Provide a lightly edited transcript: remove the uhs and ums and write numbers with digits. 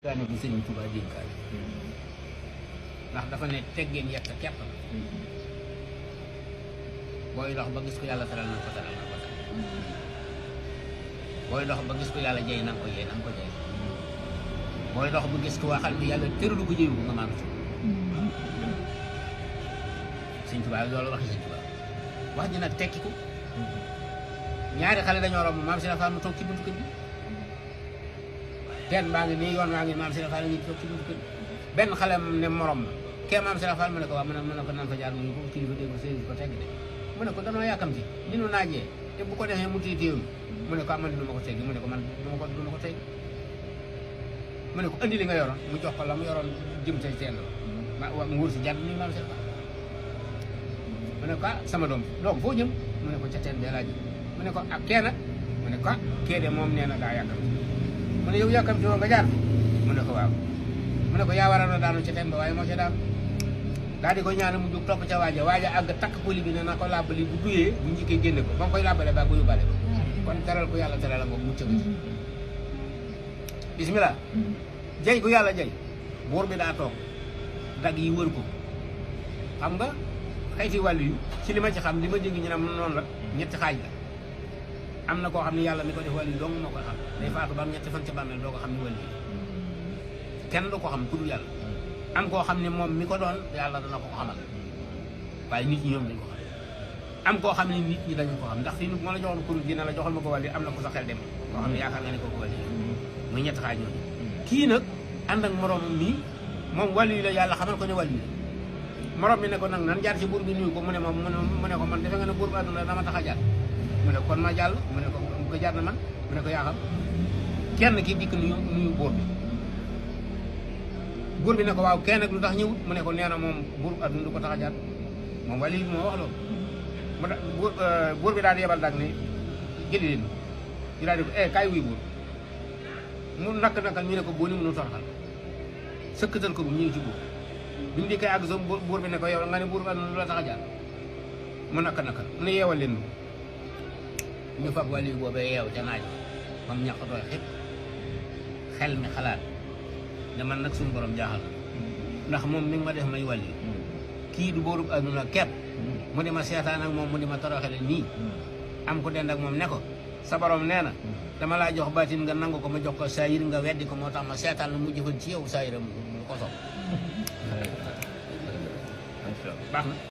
daane bu Sëriñ Tuubaa dénkaane ndax dafa ne teggeen yett kepp la booy dox ba gis ko yàlla teral na ko teral na ko teral booy dox ba gis ko yàlla jey na nga ko jey na nga ko jey booy dox ba gis ko waxal ni yàlla tëralu ko jëyu ko nga maanu ci Sëriñ Tuubaa loolu waxi Sëriñ Tuubaa wax ji nag tekki ko ñaari xale dañoo romb maam si la faam mu toog ci buntu kër bi teen baa ngi nii yoon waa ngi maam si la faam ngi toog ci buntu kër bi benn xale ne morom ma kee maam si la faam mu ne ko waaw mu ne ko nan fa jaar mu ne ko kilifa dégg sëriñ ko tegg de mu ne ko danoo yàkkamti ni nu naajee te bu ko defee mu téye téew mu ne ko man du ma ko teggi mu ne ko man du ma ko tegg mu ne ko andi li nga yoroon mu jox ko la mu yoroon jëm ca teen la mu wër si jàdd ni maam si la faam mu ne ko sama doom donc foo jëm mu ne ko ca teen bee laa jëm mu ne ko ak kee nag mu ne ko kee de moom nee na daa yàkkamti mu ne yow yàkkamti woo nga jaar mu ne ko waaw mu ne ko yaa waroon a daanu ca teen ba waaye moo ca daanu daal di ko ñaan mu jóg topp ca waaja àgg takk poli bi ne na ko làbbali bu duyee bu njëkkee génne ko ba nga koy làbbale ba ko yóbbaale ko kon teral ko yàlla teral la moom mucc nga ci bismillah jay gu yàlla jay buur bi daa toog dag yi wër ko xam nga xëyti wàllu yu ci li ma ci xam li ma dégg ñu ne noonu la ñetti xaaj la am na koo xam ne yàlla mi ko def wàllu yu dong moo koy xam day faatu ba am ñetti fan ci bàmmeel doo ko xam ne wàllu yi kenn du ko xam ku dul yàlla am koo xam ne moom mi ko doon yàlla dana ko xamal waaye nit ñi ñoom dañ ko xam am koo xam ne nit ñi dañu ko xam ndax fii nu ma la joxoon kuréel gi ne la joxal ma ko wàllu am na ko sa xel dem koo xam ne yaakaar nga ne kooku wàllu yi muy ñetti xaaj ñooñu kii nag ànd ak moroomam nii moom wàllu yi la yàlla xamal ko ne wàllu yi morom mi ne ko nag nan jaar ci buur bi nuyu ko mu ne ma mu ne ko man defe nga ne buur bi àdduna dama tax a jaar mu ne kon ma jàll mu ne ko jaar na man mu ne ko yaa xam kenn ki dikk nuyu buur bi buur bi ne ko waaw kenn nag lu tax ñëwut mu ne ko nee na moom buur àdduna du ko tax a jaar moom wàllu yi moo wax loolu mu da buur bi daal di yebal daal ne jëli leen ñu daal di ko kaay wuy buur mu nakal ñu ne ko boo ni mënu toroxal sëkkatal ko bu ñu ngi ci buur bi mu dikkee àgg sa buur bi ne ko yow nga ne buur bi àdduna du la tax a jaar mu nakal mu ne yeewal leen ñu fab wàllu yi boobee yeew ca naaj comme ñàkk tooy xëpp xel mi xalaat ne man nag suñu borom jaaxal ndax moom mi ngi ma def may wàllu yi kii du buurub àdduna kepp mu di ma seetaan ak moom mu di ma toroxale nii am ko dend ak moom ne ko sa borom nee na dama laa jox baatin nga nangu ko ma jox ko saayir nga weddi ko moo tax ma seetaan la mu jëfan ci yow saayiram mu ko soog baax na